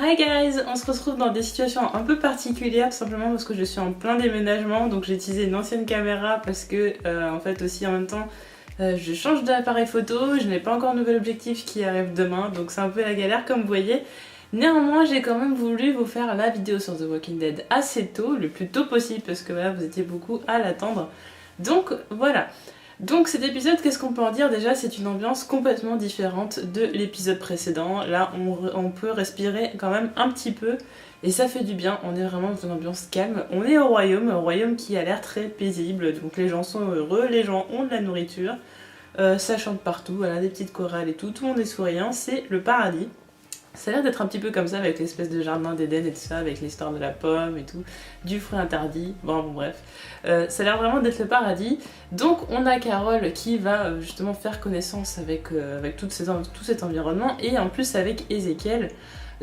Hi guys, on se retrouve dans des situations un peu particulières tout simplement parce que je suis en plein déménagement, donc j'ai utilisé une ancienne caméra parce que en fait aussi en même temps je change d'appareil photo, je n'ai pas encore de nouvel objectif qui arrive demain, donc c'est un peu la galère comme vous voyez. Néanmoins j'ai quand même voulu vous faire la vidéo sur The Walking Dead assez tôt, le plus tôt possible parce que voilà, vous étiez beaucoup à l'attendre. Donc voilà. Donc cet épisode, qu'est-ce qu'on peut en dire? Déjà, c'est une ambiance complètement différente de l'épisode précédent. Là, on peut respirer quand même un petit peu et ça fait du bien. On est vraiment dans une ambiance calme. On est au royaume qui a l'air très paisible. Donc les gens sont heureux, les gens ont de la nourriture, ça chante partout, voilà, des petites chorales et tout. Tout le monde est souriant, c'est le paradis. Ça a l'air d'être un petit peu comme ça avec l'espèce de jardin d'Éden et tout ça, avec l'histoire de la pomme et tout, du fruit interdit, bon bref. Ça a l'air vraiment d'être le paradis. Donc on a Carol qui va justement faire connaissance avec tout cet environnement et en plus avec Ezekiel.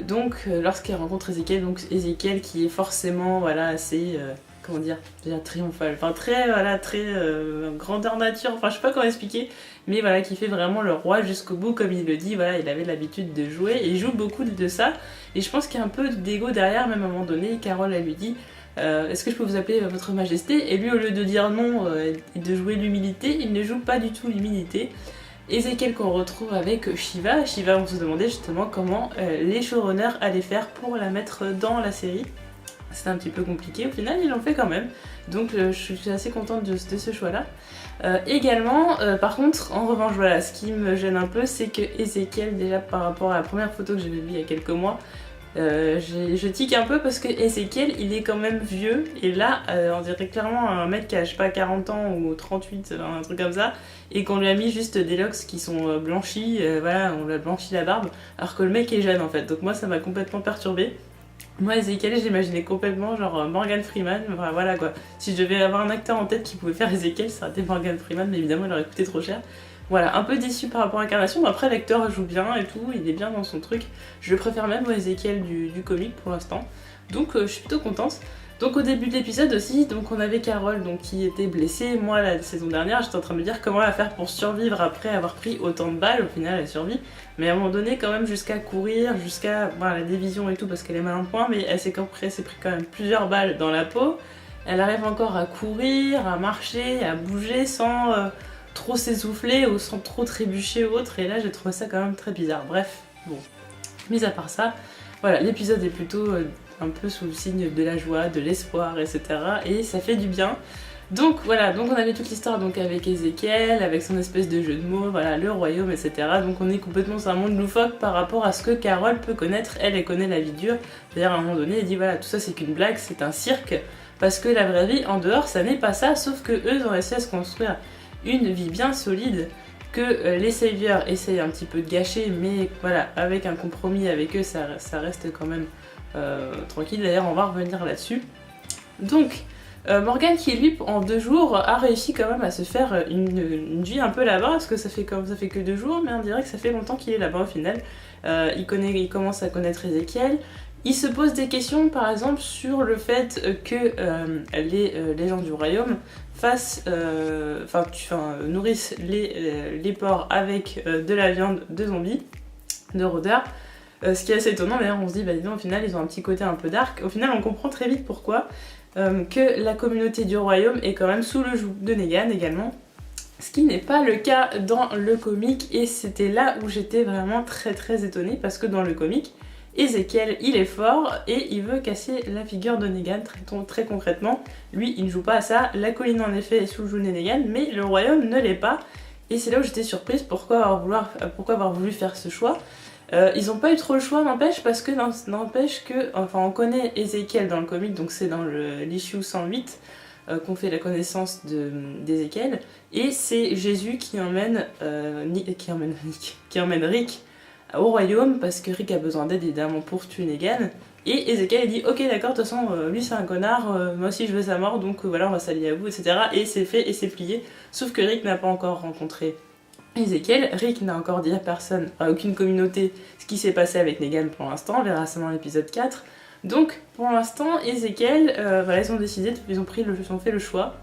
Donc lorsqu'elle rencontre Ezekiel, donc Ezekiel qui est forcément voilà assez... comment dire, déjà triomphal, enfin très grandeur nature, enfin je sais pas comment expliquer, mais voilà, qui fait vraiment le roi jusqu'au bout, comme il le dit, voilà, il avait l'habitude de jouer, et il joue beaucoup de ça, et je pense qu'il y a un peu d'ego derrière, même à un moment donné, Carole elle lui dit, est-ce que je peux vous appeler votre majesté? Et lui au lieu de dire non et de jouer l'humilité, il ne joue pas du tout l'humilité. Ezekiel qu'on retrouve avec Shiva, on se demandait justement comment les showrunners allaient faire pour la mettre dans la série. C'était un petit peu compliqué, au final ils l'ont fait quand même, donc je suis assez contente de ce choix là. Également, par contre, en revanche, voilà, ce qui me gêne un peu, c'est que Ezekiel, déjà par rapport à la première photo que j'avais vue il y a quelques mois, je tique un peu parce que Ezekiel il est quand même vieux, et là on dirait clairement un mec qui a je sais pas 40 ans ou 38, un truc comme ça, et qu'on lui a mis juste des locks qui sont blanchis, voilà, on lui a blanchi la barbe, alors que le mec est jeune en fait, donc moi ça m'a complètement perturbée. Moi, Ezekiel, j'imaginais complètement genre Morgan Freeman, enfin, voilà quoi. Si je devais avoir un acteur en tête qui pouvait faire Ezekiel, ça aurait été Morgan Freeman, mais évidemment il aurait coûté trop cher. Voilà, un peu déçu par rapport à l'incarnation, mais après l'acteur joue bien et tout, il est bien dans son truc. Je préfère même au Ezekiel du comic pour l'instant, donc je suis plutôt contente. Donc au début de l'épisode aussi, donc on avait Carol donc, qui était blessée. Moi la saison dernière j'étais en train de me dire comment elle va faire pour survivre après avoir pris autant de balles. Au final elle survit, mais à un moment donné quand même jusqu'à courir, jusqu'à la division et tout parce qu'elle est mal en point, mais elle s'est pris quand même plusieurs balles dans la peau. Elle arrive encore à courir, à marcher, à bouger sans trop s'essouffler ou sans trop trébucher ou autre, et là j'ai trouvé ça quand même très bizarre. Bref, bon, mis à part ça, voilà, l'épisode est plutôt un peu sous le signe de la joie, de l'espoir, etc. Et ça fait du bien. Donc voilà, donc on avait toute l'histoire donc avec Ezekiel, avec son espèce de jeu de mots, voilà, le royaume, etc. Donc on est complètement sur un monde loufoque par rapport à ce que Carol peut connaître. Elle connaît la vie dure. D'ailleurs à un moment donné, elle dit voilà, tout ça c'est qu'une blague, c'est un cirque. Parce que la vraie vie, en dehors, ça n'est pas ça, sauf que eux ont réussi à se construire une vie bien solide que les saviors essayent un petit peu de gâcher, mais voilà, avec un compromis avec eux, ça reste quand même tranquille. D'ailleurs, on va revenir là-dessus. Donc, Morgan qui lui, en 2 jours, a réussi quand même à se faire une vie un peu là-bas, parce que ça fait que 2 jours, mais on dirait que ça fait longtemps qu'il est là-bas au final. Il commence à connaître Ezekiel. Il se pose des questions, par exemple, sur le fait que les gens du royaume nourrissent les porcs avec de la viande de zombies, de rôdeurs. Ce qui est assez étonnant, d'ailleurs on se dit, bah disons, au final ils ont un petit côté un peu dark. Au final on comprend très vite pourquoi, que la communauté du royaume est quand même sous le joug de Negan également. Ce qui n'est pas le cas dans le comic, et c'était là où j'étais vraiment très très étonnée, parce que dans le comic, Ezekiel il est fort et il veut casser la figure de Negan très concrètement. Lui il ne joue pas à ça, la colline en effet est sous le joug de Negan, mais le royaume ne l'est pas. Et c'est là où j'étais surprise pourquoi avoir voulu faire ce choix. Ils n'ont pas eu trop le choix, n'empêche, parce que on connaît Ezekiel dans le comic, donc c'est dans l'issue 108 qu'on fait la connaissance d'Ezekiel, et c'est Jésus qui emmène Rick au royaume parce que Rick a besoin d'aide évidemment pour tuer Negan. Et Ezekiel dit ok d'accord, de toute façon lui c'est un connard, moi aussi je veux sa mort, donc voilà on va s'allier à vous, etc. Et c'est fait et c'est plié. Sauf que Rick n'a pas encore rencontré Ezekiel, Rick n'a encore dit à personne, à aucune communauté, ce qui s'est passé avec Negan pour l'instant, on verra ça dans l'épisode 4. Donc pour l'instant Ezekiel, ils ont fait le choix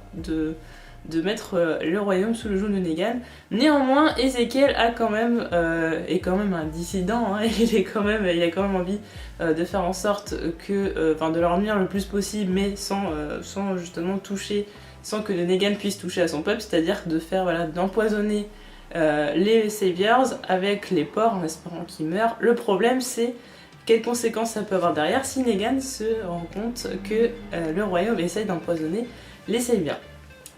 de mettre le royaume sous le joug de Negan. Néanmoins, Ezekiel est quand même un dissident, hein, il a quand même envie de faire en sorte que, de leur nuire le plus possible, mais sans justement toucher, sans que Negan puisse toucher à son peuple, c'est-à-dire de faire, d'empoisonner les Saviors avec les porcs en espérant qu'ils meurent. Le problème, c'est quelles conséquences ça peut avoir derrière si Negan se rend compte que le royaume essaye d'empoisonner les Saviors.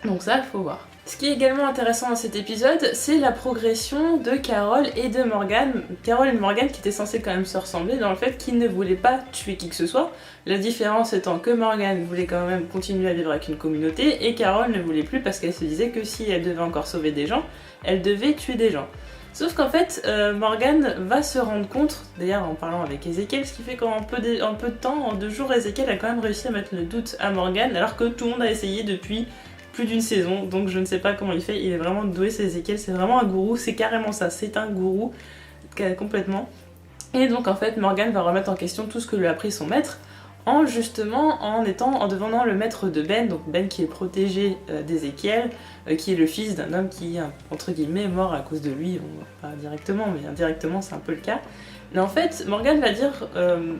Donc ça, il faut voir. Ce qui est également intéressant dans cet épisode, c'est la progression de Carol et de Morgan. Carol et Morgan qui étaient censés quand même se ressembler dans le fait qu'ils ne voulaient pas tuer qui que ce soit. La différence étant que Morgan voulait quand même continuer à vivre avec une communauté et Carol ne voulait plus parce qu'elle se disait que si elle devait encore sauver des gens, elle devait tuer des gens. Sauf qu'en fait, Morgan va se rendre compte, d'ailleurs en parlant avec Ezekiel, ce qui fait qu'en peu de temps, en 2 jours, Ezekiel a quand même réussi à mettre le doute à Morgan, alors que tout le monde a essayé depuis plus d'une saison, donc je ne sais pas comment il fait, il est vraiment doué, c'est Ezekiel, c'est vraiment un gourou, c'est carrément ça, c'est un gourou, complètement. Et donc en fait, Morgan va remettre en question tout ce que lui a appris son maître, en devenant le maître de Ben, donc Ben qui est protégé d'Ezekiel, qui est le fils d'un homme qui, entre guillemets, est mort à cause de lui, pas directement, mais indirectement c'est un peu le cas. Mais en fait, Morgan va dire,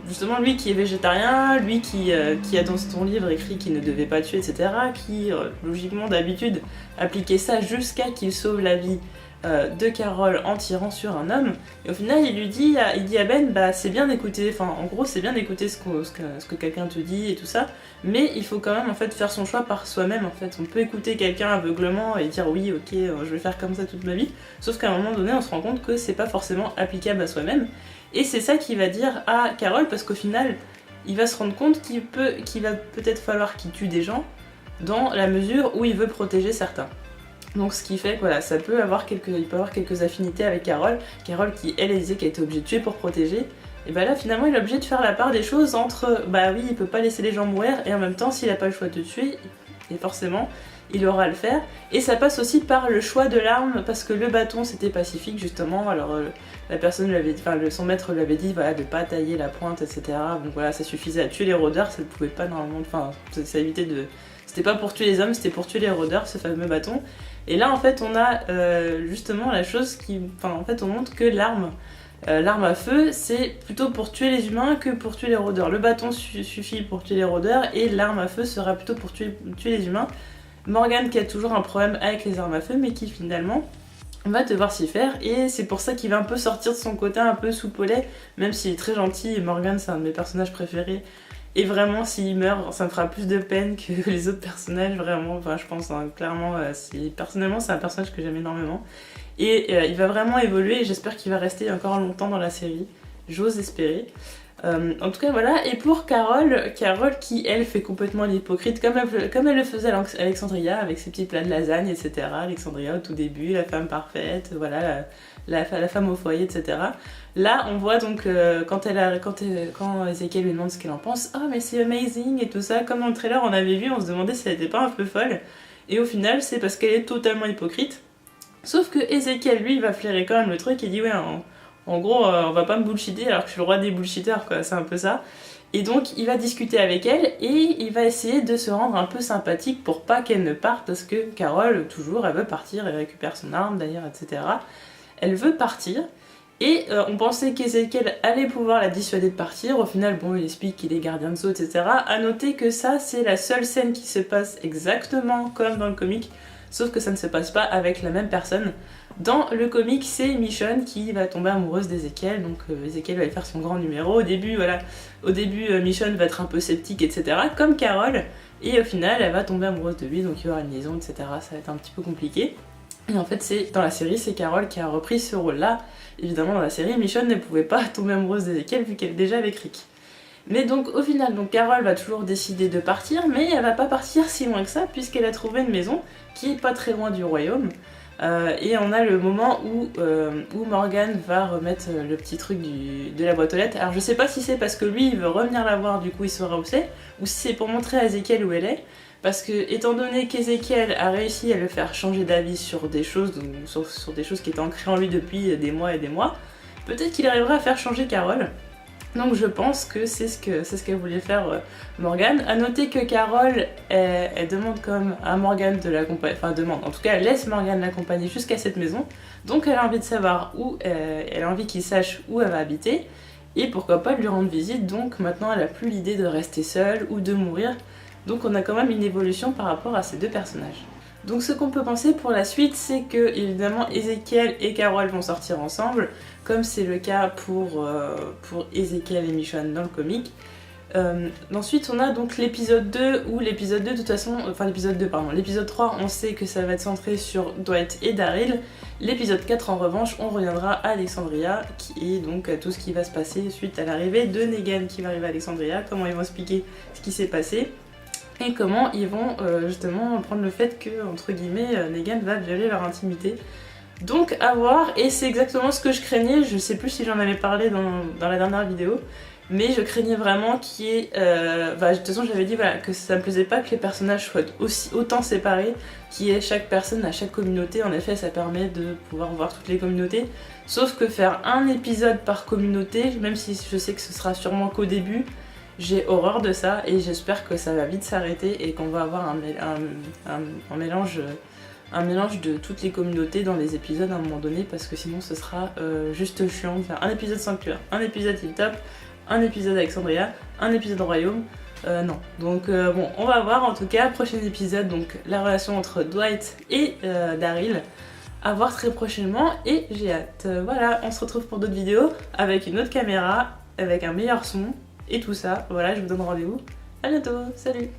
justement lui qui est végétarien, lui qui a dans son livre écrit qu'il ne devait pas tuer, etc., qui, logiquement d'habitude, appliquait ça jusqu'à qu'il sauve la vie de Carol en tirant sur un homme, et au final il dit à Ben, c'est bien d'écouter, en gros c'est bien d'écouter ce que quelqu'un te dit et tout ça, mais il faut quand même en fait faire son choix par soi-même en fait. On peut écouter quelqu'un aveuglement et dire oui ok je vais faire comme ça toute ma vie, sauf qu'à un moment donné on se rend compte que c'est pas forcément applicable à soi-même, et c'est ça qu'il va dire à Carol, parce qu'au final il va se rendre compte qu'il va peut-être falloir qu'il tue des gens dans la mesure où il veut protéger certains. Donc ce qui fait que voilà, il peut avoir quelques affinités avec Carol. Carol qui, elle disait qu'elle était obligée de tuer pour protéger. Et là finalement il est obligé de faire la part des choses entre oui il peut pas laisser les gens mourir et en même temps s'il a pas le choix de tuer, et forcément il aura à le faire. Et ça passe aussi par le choix de l'arme, parce que le bâton c'était pacifique justement, alors la personne son maître lui avait dit de pas tailler la pointe, etc. Donc voilà, ça suffisait à tuer les rôdeurs, ça ne pouvait pas normalement, ça évitait de... C'était pas pour tuer les hommes, c'était pour tuer les rôdeurs, ce fameux bâton. Et là en fait on a justement la chose qui... en fait on montre que l'arme à feu c'est plutôt pour tuer les humains que pour tuer les rôdeurs. Le bâton suffit pour tuer les rôdeurs et l'arme à feu sera plutôt pour tuer les humains. Morgan qui a toujours un problème avec les armes à feu mais qui finalement va devoir s'y faire, et c'est pour ça qu'il va un peu sortir de son côté un peu soupe au lait, même s'il est très gentil, et Morgan c'est un de mes personnages préférés. Et vraiment, s'il meurt, ça me fera plus de peine que les autres personnages, vraiment. Je pense, clairement, personnellement, c'est un personnage que j'aime énormément. Et il va vraiment évoluer, et j'espère qu'il va rester encore longtemps dans la série. J'ose espérer. En tout cas, voilà. Et pour Carol qui, elle, fait complètement l'hypocrite, comme elle le faisait à Alexandria, avec ses petits plats de lasagne, etc. Alexandria, au tout début, la femme parfaite, voilà, la femme au foyer, etc. Là, on voit donc quand Ezekiel lui demande ce qu'elle en pense, oh mais c'est amazing et tout ça, comme dans le trailer on avait vu, on se demandait si elle était pas un peu folle, et au final c'est parce qu'elle est totalement hypocrite. Sauf que Ezekiel lui va flairer quand même le truc et dit ouais, en gros on va pas me bullshiter alors que je suis le roi des bullshitters quoi, c'est un peu ça. Et donc il va discuter avec elle et il va essayer de se rendre un peu sympathique pour pas qu'elle ne parte, parce que Carol toujours elle veut partir, elle récupère son arme d'ailleurs, etc. Elle veut partir. Et on pensait qu'Ezekiel allait pouvoir la dissuader de partir. Au final, bon, il explique qu'il est gardien de sceau, etc. À noter que ça, c'est la seule scène qui se passe exactement comme dans le comic, sauf que ça ne se passe pas avec la même personne. Dans le comic, c'est Michonne qui va tomber amoureuse d'Ezekiel, donc Ezekiel va aller faire son grand numéro. Au début, Michonne va être un peu sceptique, etc. Comme Carol, et au final, elle va tomber amoureuse de lui, donc il y aura une liaison, etc. Ça va être un petit peu compliqué. Et en fait, dans la série, c'est Carol qui a repris ce rôle-là. Évidemment, dans la série, Michonne ne pouvait pas tomber amoureuse d'Ezekiel vu qu'elle est déjà avec Rick. Mais donc, au final, Carol va toujours décider de partir, mais elle va pas partir si loin que ça, puisqu'elle a trouvé une maison qui est pas très loin du royaume. Et on a le moment où Morgan va remettre le petit truc de la boîte aux lettres. Alors je sais pas si c'est parce que lui il veut revenir la voir, du coup il saura où c'est, ou si c'est pour montrer à Ezekiel où elle est. Parce que, étant donné qu'Ezekiel a réussi à le faire changer d'avis sur des choses, sur des choses qui étaient ancrées en lui depuis des mois et des mois, peut-être qu'il arrivera à faire changer Carol. Donc je pense que c'est ce qu'elle voulait faire Morgane. A noter que Carole, elle demande comme à Morgane de l'accompagner, enfin demande, en tout cas elle laisse Morgane l'accompagner jusqu'à cette maison. Donc elle a envie de savoir où, elle a envie qu'il sache où elle va habiter. Et pourquoi pas de lui rendre visite, donc maintenant elle a plus l'idée de rester seule ou de mourir. Donc on a quand même une évolution par rapport à ces deux personnages. Donc ce qu'on peut penser pour la suite, c'est que évidemment Ezekiel et Carole vont sortir ensemble, comme c'est le cas pour Ezekiel et Michonne dans le comic. Ensuite on a donc l'épisode 2, où l'épisode 2 de toute façon, enfin l'épisode 2 pardon, l'épisode 3 on sait que ça va être centré sur Dwight et Daryl. L'épisode 4 en revanche on reviendra à Alexandria, qui est donc tout ce qui va se passer suite à l'arrivée de Negan qui va arriver à Alexandria, comment ils vont expliquer ce qui s'est passé. Et comment ils vont justement prendre le fait que, entre guillemets, Negan va violer leur intimité. Donc à voir, et c'est exactement ce que je craignais, je sais plus si j'en avais parlé dans la dernière vidéo, mais je craignais vraiment qu'il y ait... de toute façon j'avais dit voilà, que ça me plaisait pas que les personnages soient autant séparés, qu'il y ait chaque personne à chaque communauté, en effet ça permet de pouvoir voir toutes les communautés, sauf que faire un épisode par communauté, même si je sais que ce sera sûrement qu'au début, j'ai horreur de ça et j'espère que ça va vite s'arrêter et qu'on va avoir un mélange de toutes les communautés dans les épisodes à un moment donné, parce que sinon ce sera juste chiant de faire un épisode Sanctuaire, un épisode Hilltop, un épisode Alexandria, un épisode Royaume. Non. Donc bon, on va voir en tout cas, prochain épisode, donc la relation entre Dwight et Daryl. À voir très prochainement et j'ai hâte. Voilà, on se retrouve pour d'autres vidéos avec une autre caméra, avec un meilleur son. Et tout ça, voilà, je vous donne rendez-vous. À bientôt, salut!